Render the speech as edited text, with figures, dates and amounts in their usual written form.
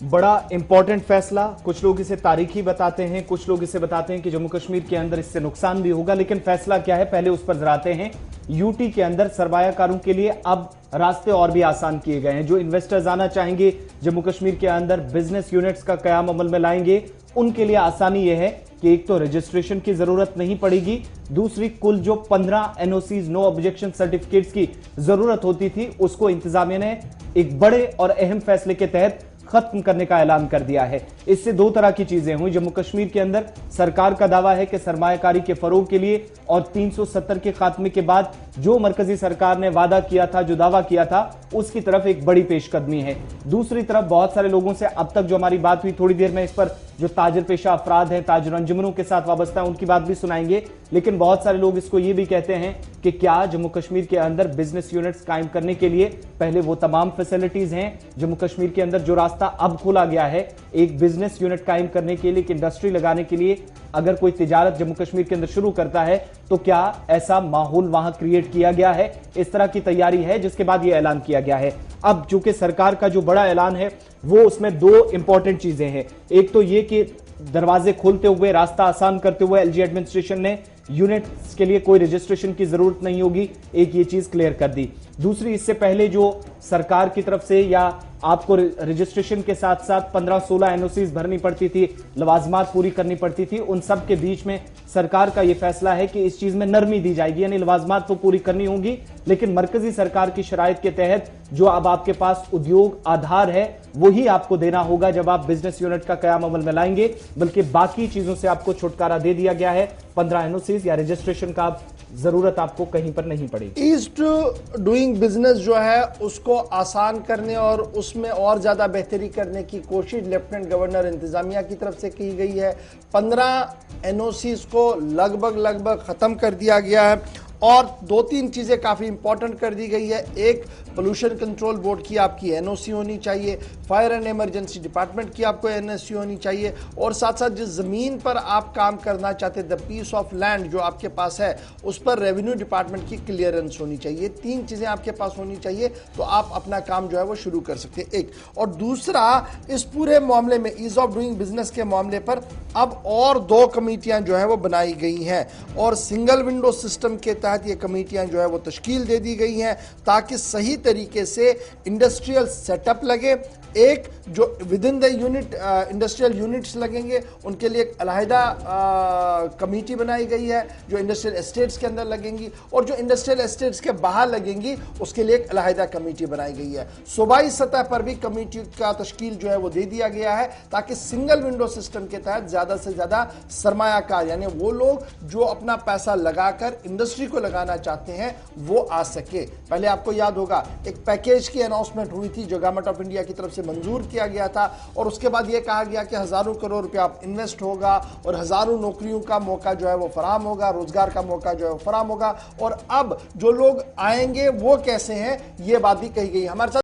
बड़ा इंपॉर्टेंट फैसला, कुछ लोग इसे तारीखी बताते हैं, कुछ लोग इसे बताते हैं कि जम्मू कश्मीर के अंदर इससे नुकसान भी होगा, लेकिन फैसला क्या है पहले उस पर जरा आते हैं। यूटी के अंदर सरमायाकारों के लिए अब रास्ते और भी आसान किए गए हैं। जो इन्वेस्टर्स आना चाहेंगे जम्मू कश्मीर के अंदर, बिजनेस यूनिट्स का कयाम अमल में लाएंगे, उनके लिए आसानी यह है कि एक तो रजिस्ट्रेशन की जरूरत नहीं पड़ेगी, दूसरी कुल जो 15 एनओसीज नो ऑब्जेक्शन सर्टिफिकेट्स की जरूरत होती थी उसको इंतजामिया ने एक बड़े और अहम फैसले के तहत खत्म करने का ऐलान कर दिया है। इससे दो तरह की चीजें हुई। जम्मू कश्मीर के अंदर सरकार का दावा है कि सरमायाकारी के फरोग के लिए और 370 के खात्मे के बाद जो मरकजी सरकार ने वादा किया था, जो दावा किया था, उसकी तरफ एक बड़ी पेशकदमी है। दूसरी तरफ बहुत सारे लोगों से अब तक जो हमारी बात हुई, थोड़ी देर में इस पर जो ताजर पेशा अफराद हैं, ताजर अंजुमनों के साथ वाबस्ता है, उनकी बात भी सुनाएंगे, लेकिन बहुत सारे लोग इसको ये भी कहते हैं कि क्या जम्मू कश्मीर के अंदर बिजनेस यूनिट्स कायम करने के लिए पहले वो तमाम फैसिलिटीज हैं जम्मू कश्मीर के अंदर, जो रास्ता अब खोला गया है एक बिजनेस यूनिट कायम करने के लिए, एक इंडस्ट्री लगाने के लिए, अगर कोई तिजारत जम्मू कश्मीर के अंदर शुरू करता है तो क्या ऐसा माहौल वहां क्रिएट किया गया है? इस तरह की तैयारी है जिसके बाद यह ऐलान किया गया है। अब चूंकि सरकार का जो बड़ा ऐलान है वो उसमें दो इंपॉर्टेंट चीजें हैं। एक तो यह कि दरवाजे खोलते हुए, रास्ता आसान करते हुए एलजी एडमिनिस्ट्रेशन ने यूनिट्स के लिए कोई रजिस्ट्रेशन की जरूरत नहीं होगी, एक ये चीज क्लियर कर दी। दूसरी, इससे पहले जो सरकार की तरफ से या आपको रजिस्ट्रेशन के साथ साथ 15-16 एनओसीज भरनी पड़ती थी, लवाजमात पूरी करनी पड़ती थी, उन सब के बीच में सरकार का यह फैसला है कि इस चीज में नरमी दी जाएगी, यानी लवाजमात तो पूरी करनी होगी, लेकिन मरकजी सरकार की शराइत के तहत जो अब आपके पास उद्योग आधार है वही आपको देना होगा जब आप बिजनेस यूनिट का कयाम अमल में लाएंगे, बल्कि बाकी चीजों से आपको छुटकारा दे दिया गया है। 15 एनओसीज या रजिस्ट्रेशन का जरूरत आपको कहीं पर नहीं पड़ेगी। ईस्ट डूइंग बिजनेस जो है उसको आसान करने और उसमें और ज्यादा बेहतरी करने की कोशिश लेफ्टिनेंट गवर्नर इंतजामिया की तरफ से की गई है। 15 एनओसीज को लगभग खत्म कर दिया गया है और दो तीन चीजें काफी इंपॉर्टेंट कर दी गई है। एक, पोल्यूशन कंट्रोल बोर्ड की आपकी एनओसी होनी चाहिए, फायर एंड इमरजेंसी डिपार्टमेंट की आपको एनओसी होनी चाहिए, और साथ साथ जिस जमीन पर आप काम करना चाहते हैं, द पीस ऑफ लैंड जो आपके पास है, उस पर रेवेन्यू डिपार्टमेंट की क्लियरेंस होनी चाहिए। तीन चीजें आपके पास होनी चाहिए तो आप अपना काम जो है वो शुरू कर सकते हैं। एक, और दूसरा, इस पूरे मामले में ईज ऑफ डूइंग बिजनेस के मामले पर अब और 2 कमेटियां जो है वो बनाई गई हैं और सिंगल विंडो सिस्टम के तहत ये कमेटियां जो है वो तश्कील दे दी गई हैं ताकि सही तरीके से इंडस्ट्रियल सेटअप लगे। एक, जो with in the unit industrial units लगेंगे उनके लिए एक अलहदा कमेटी बनाई गई है जो इंडस्ट्रियल एस्टेट्स के अंदर लगेंगी, और जो इंडस्ट्रियल एस्टेट्स के बाहर लगेंगी उसके लिए एक अलहदा कमेटी बनाई गई है। सूबाई सतह पर भी कमेटी का तश्कील जो है वो दे दिया गया है ताकि सिंगल विंडो सिस्टम के तहत ज्यादा से ज्यादा सरमायाकार, यानी वो लोग जो अपना पैसा लगाकर इंडस्ट्री को लगाना चाहते हैं वो आ सके। पहले आपको याद होगा एक पैकेज की अनाउंसमेंट हुई थी जो गवर्नमेंट ऑफ इंडिया की तरफ से मंजूर किया गया था और उसके बाद यह कहा गया कि हजारों करोड़ रुपया आप इन्वेस्ट होगा और हजारों नौकरियों का मौका जो है वो फराम होगा, रोजगार का मौका जो है वो फराम होगा। और अब जो लोग आएंगे वो कैसे हैं ये बात भी कही गई। हमारे साथ